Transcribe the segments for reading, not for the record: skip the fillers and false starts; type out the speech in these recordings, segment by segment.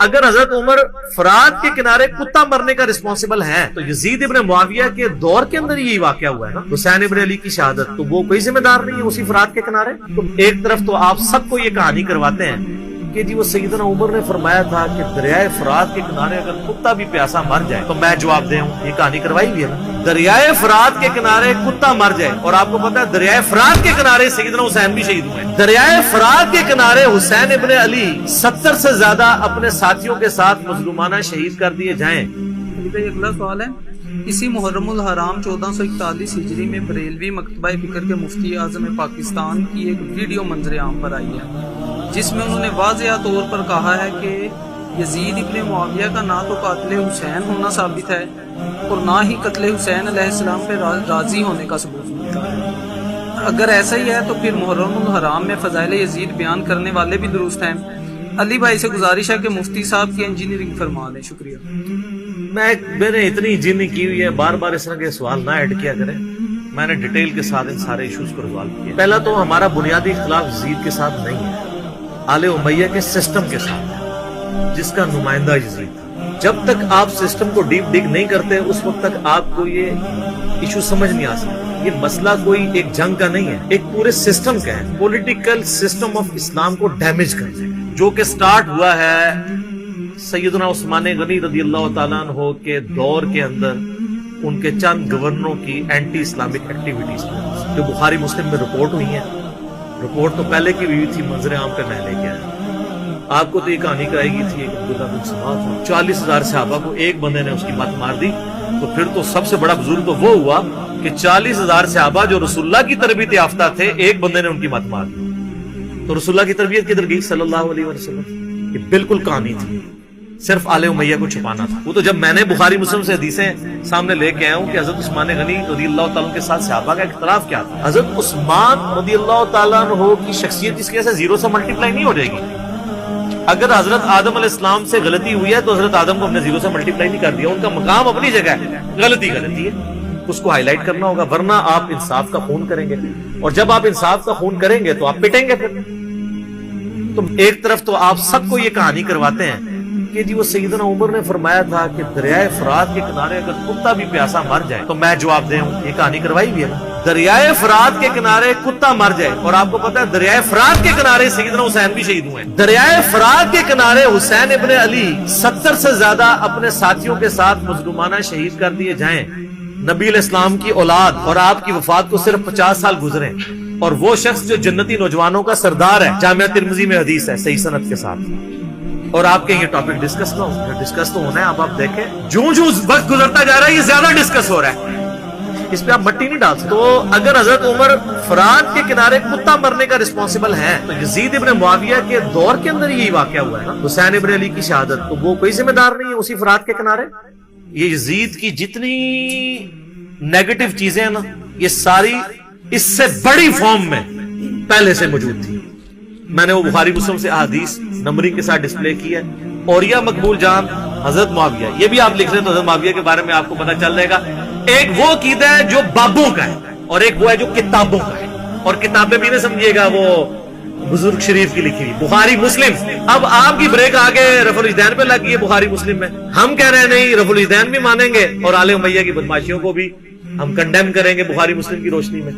اگر حضرت عمر فرات کے کنارے کتا مرنے کا رسپانسبل ہے تو یزید ابن معاویہ کے دور کے اندر یہی واقعہ ہوا ہے نا، حسین ابن علی کی شہادت، تو وہ کوئی ذمہ دار نہیں ہے اسی فرات کے کنارے؟ تو ایک طرف تو آپ سب کو یہ کہانی کرواتے ہیں کہ جی وہ سیدنا عمر نے فرمایا تھا کہ دریائے فرات کے کنارے اگر کتا بھی پیاسا مر جائے تو میں جواب دے ہوں، یہ کہانی کروائی ہوئی ہے۔ دریائے فرات کے کنارے کتا مر جائے، اور آپ کو پتا ہے دریائے فرات کے کنارے سیدنا حسین بھی شہید ہوئے۔ دریائے فرات کے کنارے حسین ابن علی 70 سے زیادہ اپنے ساتھیوں کے ساتھ مظلومانہ شہید کر دیے جائیں۔ اگلا سوال ہے، اسی محرم الحرام 1441 ہجری میں بریلوی مکتبہ فکر کے مفتی اعظم پاکستان کی ایک ویڈیو منظر عام پر آئی ہے جس میں انہوں نے واضح طور پر کہا ہے کہ یزید ابن معاویہ کا نہ تو قاتل حسین ہونا ثابت ہے اور نہ ہی قتل حسین علیہ السلام پہ راضی ہونے کا ثبوت ملتا ہے۔ اگر ایسا ہی ہے تو پھر محرم الحرام میں فضائل یزید بیان کرنے والے بھی درست ہیں۔ علی بھائی سے گزارش ہے کہ مفتی صاحب کی انجینئرنگ فرما دیں، شکریہ۔ میں نے اتنی انجینئرنگ کی ہوئی ہے، بار بار اس طرح کے سوال نہ ایڈ کیا کریں، میں نے ڈیٹیل کے ساتھ ان سارے ایشوز کو ریزالو کیا۔ پہلا تو ہمارا بنیادی اختلاف یزید کے ساتھ نہیں ہے، آل امیہ کے سسٹم کے ساتھ ہے جس کا نمائندہ یزید تھا۔ جب تک آپ سسٹم کو ڈیپ ڈگ نہیں کرتے اس وقت تک آپ کو یہ ایشو سمجھ نہیں آ سکتا۔ یہ مسئلہ کوئی ایک جنگ کا نہیں ہے، ایک پورے سسٹم کا ہے، پولیٹیکل سسٹم آف اسلام کو ڈیمیج کرنے کا، جو کہ سٹارٹ ہوا ہے سیدنا عثمان غنی رضی اللہ تعالیٰ عنہ کے دور کے اندر ان کے چند گورنروں کی اینٹی اسلامک ایکٹیویٹیز جو بخاری مسلم میں رپورٹ ہوئی ہیں۔ رپورٹ تو پہلے کی بھی ہوئی تھی، منظر عام پہ میں لے کے آیا۔ آپ کو تو یہ کہانی کرائی گئی تھی، ایک عبداللہ بن سبا تھا، 40,000 صحابہ کو ایک بندے نے اس کی مت مار دی، تو پھر تو سب سے بڑا بزرگ تو وہ ہوا کہ 40,000 صحابہ جو رسول اللہ کی تربیت یافتہ تھے ایک بندے نے ان کی مت مار دی۔ تو رسول اللہ کی تربیت کدھر گئی صلی اللہ علیہ وسلم؟ یہ بالکل کہانی تھی، صرف آل امیہ کو چھپانا تھا۔ وہ تو جب میں نے بخاری مسلم سے حدیثیں سامنے لے کے آیا ہوں کہ حضرت عثمان غنی رضی اللہ تعالیٰ کے ساتھ صحابہ کا اختلاف کیا تھا، حضرت عثمان رضی اللہ تعالیٰ عنہ کی شخصیت اس کی وجہ سے زیرو سے ملٹیپلائی نہیں ہو جائے گی۔ اگر حضرت آدم علیہ السلام سے غلطی ہوئی ہے تو حضرت آدم کو ہم نے زیرو سے ملٹیپلائی نہیں کر دیا، ان کا مقام اپنی جگہ ہے، غلطی ہے، اس کو ہائی لائٹ کرنا ہوگا، ورنہ آپ انصاف کا خون کریں گے، اور جب آپ انصاف کا خون کریں گے تو آپ پٹیں گے۔ پھر تو ایک طرف تو آپ سب کو یہ کہانی کرواتے ہیں کہ جی وہ سیدنا عمر نے فرمایا تھا کہ دریائے فرات کے کنارے اگر کتا بھی پیاسا مر جائے تو میں جواب دے ہوں، یہ کہانی کروائی ہوئی ہے۔ دریائے فرات کے کنارے کتا مر جائے، اور آپ کو پتا ہے دریائے فرات کے کنارے سیدنا حسین بھی شہید ہوئے۔ دریائے فرات کے کنارے حسین ابن علی 70 سے زیادہ اپنے ساتھیوں کے ساتھ مظلومانہ شہید کر دیے جائیں۔ نبی علیہ السلام کی اولاد اور آپ کی وفات کو صرف 50 سال گزرے، اور وہ شخص جو جنتی نوجوانوں کا سردار ہے، جامعہ ترمذی میں حدیث ہے صحیح سند کے ساتھ، اور آپ کے یہ ٹاپک ڈسکس نہ ہو، ڈسکس تو ہونا ہے۔ اب آپ دیکھیں جو وقت گزرتا جا رہا ہے یہ زیادہ ڈسکس ہو رہا ہے، اس پہ آپ مٹی نہیں ڈال سکتے۔ تو اگر حضرت عمر فرات کے کنارے کتا مرنے کا رسپانسبل ہے تو یزید ابن معاویہ کے دور کے اندر یہی واقعہ ہوا ہے نا، حسین ابن علی کی شہادت، تو وہ کوئی ذمہ دار نہیں ہے اسی فرات کے کنارے؟ یہ یزید کی جتنی نیگیٹو چیزیں ہیں نا، یہ ساری اس سے بڑی فارم میں پہلے سے موجود تھی۔ میں نے وہ بخاری مسلم سے احادیث نمبرنگ کے ساتھ ڈسپلے کی ہے۔ اوریہ مقبول جان حضرت معاویہ، یہ بھی آپ لکھ رہے ہیں تو حضرت معاویہ کے بارے میں آپ کو پتہ چل جائے گا۔ ایک وہ عقیدہ ہے جو بابوں کا ہے اور ایک وہ ہے جو کتابوں کا ہے، اور کتابیں بھی نہ سمجھیے گا وہ بزرگ شریف کی لکھی بخاری مسلم۔ اب آپ کی بریک آگے رفع الجدین پہ لگ گئی ہے بخاری مسلم میں، ہم کہہ رہے ہیں نہیں، رفع الجدین بھی مانیں گے اور آل امیہ کی بدماشیوں کو بھی ہم کنڈیم کریں گے بخاری مسلم کی روشنی میں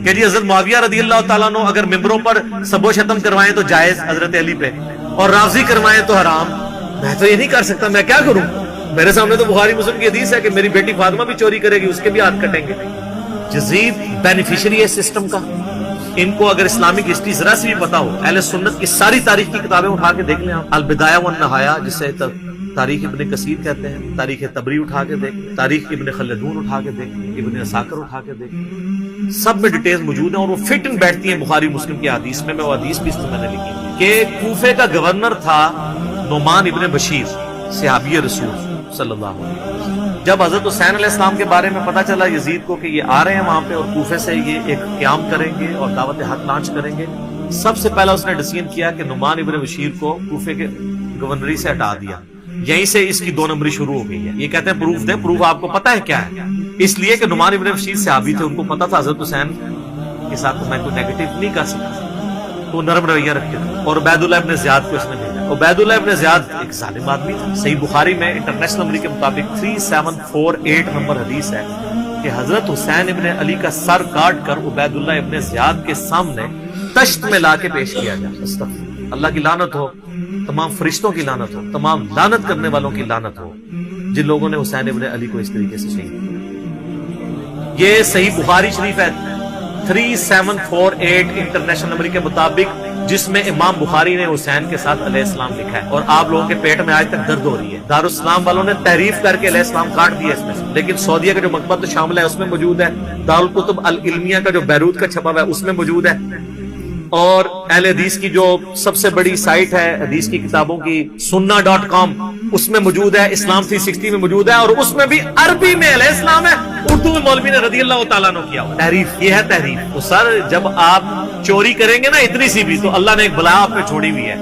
کہ جی حضرت معاویہ رضی اللہ تعالیٰ عنہ اگر ممبروں پر سب و شتم کروائیں تو جائز حضرت علی پہ، اور رافضی کروائیں تو حرام۔ میں تو یہ نہیں کر سکتا، میں کیا کروں؟ میرے سامنے تو بخاری مسلم کی حدیث ہے کہ میری بیٹی فاطمہ بھی چوری کرے گی، اس کے بھی ہاتھ کٹیں گے۔ یزید بینیفیشری ہے سسٹم کا۔ ان کو اگر اسلامک ہسٹری ذرا سے بھی پتا ہو، اہل سنت کی ساری تاریخ کی کتابیں اٹھا کے دیکھ لیں آپ، البدایہ والنہایہ جسے تاریخ ابن کثیر کہتے ہیں، تاریخ تبری اٹھا کے دیکھ لیں، تاریخ ابن خلدون اٹھا کے دیکھ لیں، ابن عساکر اٹھا کے دیکھ لیں، سب میں ڈیٹیلز موجود ہیں اور وہ فٹ ان بیٹھتی ہیں بخاری مسلم کی حدیث میں وہ حدیث بھی اس میں نے لکھی کہ کوفے کا گورنر تھا نعمان ابن بشیر، صحابی رسول صلی اللہ علیہ وسلم۔ جب حضرت حسین علیہ السلام کے بارے میں پتا چلا یزید کو کہ یہ آ رہے ہیں وہاں پہ اور کوفے سے یہ ایک قیام کریں گے اور دعوت حق لانچ کریں گے، سب سے پہلا اس نے ڈیسیژن کیا کہ نعمان ابن بشیر کو کوفے کے گورنری سے ہٹا دیا۔ یہیں سے اس کی 2 نمبری شروع ہو گئی ہے۔ یہ کہتے ہیں پروف دیں، پروف آپ کو پتا ہے کیا ہے؟ اس لیے کہ نعمان ابن بشیر صحابی تھے، ان کو پتا تھا حضرت حسین کے ساتھ تو میں کوئی نیگیٹو نہیں کر سکتا، تو نرم رویہ رکھتے تھے، اور عبید اللہ ابن زیاد کو اس نے بھیجا۔ عبید اللہ ابن زیاد ایک ظالم آدمی تھا. صحیح بخاری میں انٹرنیشنل نمبر کے مطابق 3748 نمبر حدیث ہے کہ حضرت حسین ابن علی کا سر کاٹ کر عبید اللہ ابن زیاد کے سامنے تشت میں لا کے پیش کیا جائے. استغفر اللہ کی لعنت ہو, تمام فرشتوں کی لعنت ہو, تمام لعنت کرنے والوں کی لعنت ہو جن لوگوں نے حسین ابن علی کو اس طریقے سے شہید کیا. یہ صحیح بخاری شریف ہے 3748 انٹرنیشنل نمبر کے مطابق, جس میں امام بخاری نے حسین کے ساتھ علیہ السلام لکھا ہے. اور آپ لوگوں کے پیٹ میں آج تک درد ہو رہی ہے. دارالاسلام والوں نے تحریف کر کے علیہ السلام کاٹ دیا اس میں سے, لیکن سعودیہ کا جو مکتبہ تو شامل ہے اس میں موجود ہے. دارالکتب العلمیہ کا جو بیروت کا چھپا ہوا ہے اس میں موجود ہے. اور اہل حدیث کی جو سب سے بڑی سائٹ ہے حدیث کی کتابوں کی sunna.com اس میں موجود ہے. اسلام 360 میں موجود ہے, اور اس میں بھی عربی میں علیہ السلام ہے, اردو میں مولوی نے رضی اللہ تعالیٰ عنہ کیا. تحریف, یہ ہے تحریف. تو سر جب آپ چوری کریں گے نا اتنی سی بھی, تو اللہ نے ایک بلا آپ پہ چھوڑی ہوئی ہے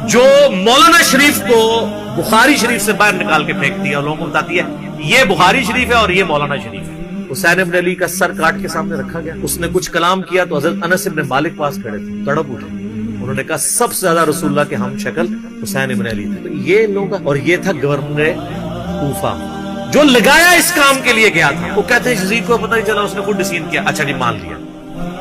جو مولانا شریف کو بخاری شریف سے باہر نکال کے پھینکتی ہے اور لوگوں کو بتاتی ہے یہ بخاری شریف ہے اور یہ مولانا شریف ہے. حسین ابن علی کا سر کاٹ کے سامنے رکھا گیا. اس نے کچھ کلام کیا تو حضرت انس ابن مالک پاس کھڑے تھے, تڑپ اٹھے. انہوں نے کہا سب سے زیادہ رسول اللہ کے ہم شکل حسین ابن علی تھے. تو یہ لوگ, اور یہ تھا گورنر کوفہ جو لگایا اس کام کے لیے گیا تھا. وہ کہتے ہیں یزید کو پتہ نہیں چلا, اس نے خود ڈسین کیا. اچھا جی مان لیا.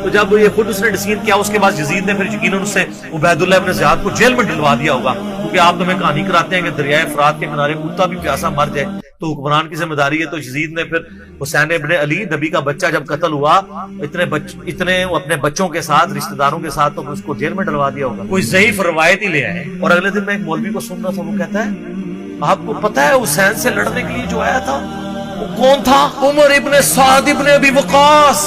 تو جب یہ خود اس نے ڈسین کیا اس کے بعد یزید نے پھر یقیناً اس سے عبید اللہ ابن زیاد کو جیل میں ڈلوا دیا ہوگا, کیونکہ آپ تو ہمیں کہانی کراتے ہیں کہ دریائے فرات کے کنارے کتا بھی پیاسا مر جائے تو حکمران کی ذمہ داری ہے. تو یزید نے پھر حسین ابن علی نبی کا بچہ جب قتل ہوا اتنے اپنے بچوں کے ساتھ رشتہ داروں کے ساتھ تو اس کو جیل میں ڈلوا دیا ہوگا. کوئی ضعیف روایت ہی لے آئے. اور اگلے دن میں ایک مولوی کو سن رہا تھا, وہ کہتا ہے آپ کو پتا ہے حسین سے لڑنے کے لیے جو آیا تھا وہ کون تھا؟ عمر ابن سعد ابن ابی وقاص.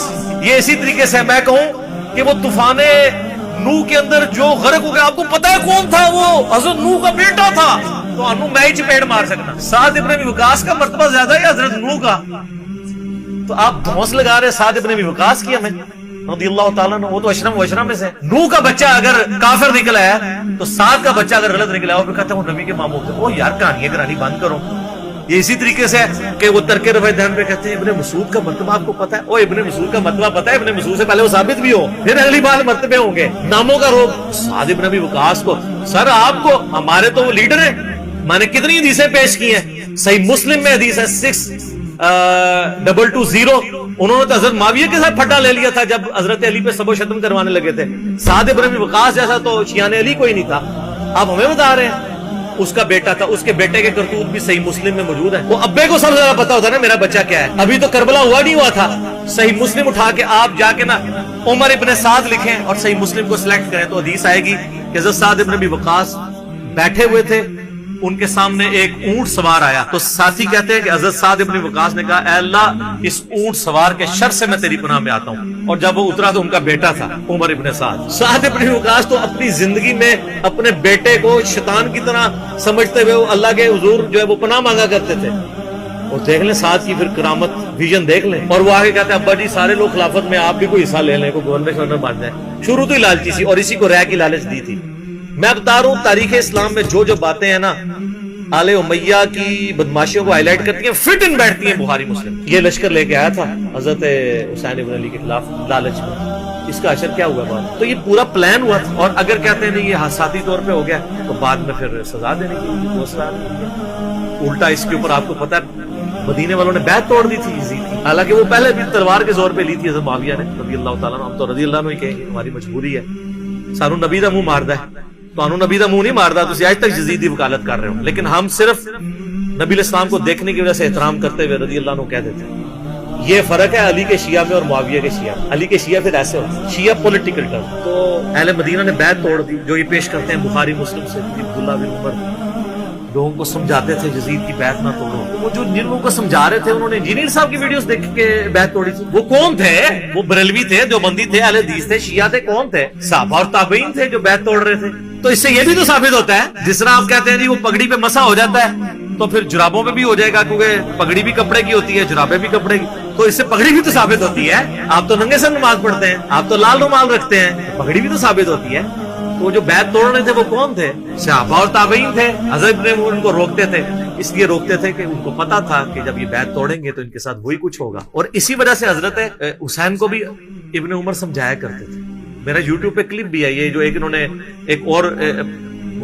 یہ اسی طریقے سے میں کہوں کہ وہ طوفان نوح کے اندر جو غرق ہو گیا, آپ کو پتا ہے کون تھا؟ وہ حضرت نوح کا بیٹا تھا. تو انو میں ہی چپیڑ مار سکتا. سعد ابن ابی وقاص کا مرتبہ زیادہ ہے حضرت نوح کا. تو آپ دھونس لگا رہے سعد ابن ابی وقاص کی ہمیں رضی اللہ تعالیٰ عنہ. وہ تو اشرم و اشرم میں سے. نوح کا بچہ اگر کافر نکلا ہے تو سعد کا بچہ اگر غلط نکلا ہے وہ کہتے ہیں وہ نبی کے ماموں تھے. وہ یار کہانیاں کرانی بند کرو. یہ اسی طریقے سے کہ وہ ترک رفع دہن پہ کہتے ہیں ابن مسعود کا مرتبہ آپ کو پتا ہے؟ او ابن مسعود کا مرتبہ پتا ہے؟ ابن مسعود سے پہلے وہ ثابت بھی ہو, پھر اگلی بار مرتبے ہوں گے. ناموں کا روگ سعد ابن ابی وقاص کو. سر آپ کو, ہمارے تو وہ لیڈر ہیں, میں نے کتنی حدیثیں پیش کی ہیں. صحیح مسلم میں حدیث ہے 6220. انہوں نے تو حضرت معاویہ کے ساتھ پھٹا لے لیا تھا جب حضرت علی پہ سب و شتم کروانے لگے تھے. سعد ابن ابی وقاص جیسا تو شیعان علی کوئی نہیں تھا. آپ ہمیں بتا رہے ہیں اس کا بیٹا تھا. اس کے بیٹے کے کرتوت بھی صحیح مسلم میں موجود ہے. وہ ابے کو سب سے زیادہ پتا ہوتا ہے نا میرا بچہ کیا ہے. ابھی تو کربلا ہوا نہیں ہوا تھا. صحیح مسلم اٹھا کے آپ جا کے نا عمر ابن سعد لکھیں اور صحیح مسلم کو سلیکٹ کریں تو حدیث آئے گی کہ حضرت سعد ابن ابی وقاص بیٹھے ہوئے تھے, ان کے سامنے ایک اونٹ سوار آیا. تو ساتھی کہتے ہیں کہ حضرت سعد ابن وقاص نے کہا اے اللہ اس اونٹ سوار کے شر سے میں تیری پناہ میں آتا ہوں. اور جب وہ اترا تو ان کا بیٹا تھا عمر ابن سعد. سعد ابن وقاص تو اپنی زندگی میں اپنے بیٹے کو شیطان کی طرح سمجھتے ہوئے وہ اللہ کے حضور جو ہے وہ پناہ مانگا کرتے تھے. اور دیکھ لیں سعد کی پھر کرامت ویژن دیکھ لیں. اور وہ آگے کہتے ہیں ابا جی سارے لوگ خلافت میں آپ بھی کوئی حصہ لے لیں, کوئی گورنر بن جائے. شروع تو ہی لالچی سی اور اسی کو رہ کی لالچ دی تھی. میں بتا رہا ہوں تاریخ اسلام میں جو باتیں ہیں نا آل امیہ کی بدماشیوں کو ہائی لائٹ کرتی ہیں, فٹ ان بیٹھتی ہیں بخاری مسلم. یہ لشکر لے کے آیا تھا حضرت حسین ابن علی کے خلاف لالچ میں. اس کا اثر کیا ہوا بات؟ تو یہ پورا پلان ہوا تھا. اور اگر کہتے ہیں نہیں یہ حادثاتی طور پہ ہو گیا تو بعد میں پھر سزا دینے کی دوسرا الٹا اس کے اوپر آپ کو پتا ہے مدینے والوں نے بیعت توڑ دی تھی یزید کی. حالانکہ وہ پہلے بھی تلوار کے زور پہ لی تھی حضرت معاویہ نے رضی اللہ تعالیٰ عنہ. ہم تو رضی اللہ عنہ ہی کہیں گے, ہماری مجبوری ہے. سانو نبی دا منہ ماردا ہے تو انو نبی دا منہ نہیں ماردا. تو آج تک یزید دی وکالت کر رہے ہوں, لیکن ہم صرف نبی علیہ السلام کو دیکھنے کی وجہ سے احترام کرتے ہوئے رضی اللہ عنہ کہہ دیتے ہیں. یہ فرق ہے علی کے شیعہ میں اور معاویہ کے شیعہ. علی کے شیعہ پھر ایسے ہوتے ہیں, شیعہ پولیٹیکل ٹرم. تو اہل مدینہ نے بیعت توڑ دی جو یہ پیش کرتے ہیں بخاری مسلم سے. عبداللہ بن عمر لوگوں کو سمجھاتے تھے یزید کی بیعت نہ توڑو. وہ جو جن لوگوں کو سمجھا رہے تھے انہوں نے انجینئر صاحب کی ویڈیوز دیکھ کے بیعت توڑی تھی. وہ کون تھے؟ وہ بریلوی تھے, دیوبندی تھے, اہل حدیث تھے, شیعہ تھے. کون تھے؟ صحابہ اور تابعین تھے جو بیعت توڑ رہے تھے. تو اس سے یہ بھی تو ثابت ہوتا ہے جس طرح آپ کہتے ہیں جی وہ پگڑی پہ مسا ہو جاتا ہے تو پھر جرابوں پہ بھی ہو جائے گا, کیونکہ پگڑی بھی کپڑے کی ہوتی ہے, جرابیں بھی کپڑے کی. تو اس سے پگڑی بھی تو ثابت ہوتی ہے. آپ تو ننگے سے نماز پڑھتے ہیں, آپ تو لال رومال رکھتے ہیں, پگڑی بھی تو ثابت ہوتی ہے. تو جو بیعت توڑنے تھے وہ کون تھے؟ صحابہ اور تابعین تھے. حضرت ابن عمر ان کو روکتے تھے, اس لیے روکتے تھے کہ ان کو پتا تھا کہ جب یہ بیعت توڑیں گے تو ان کے ساتھ وہی کچھ ہوگا. اور اسی وجہ سے حضرت حسین کو بھی ابن عمر سمجھایا کرتے تھے. میرا یوٹیوب پہ کلپ بھی ہے یہ جو ایک انہوں نے ایک اور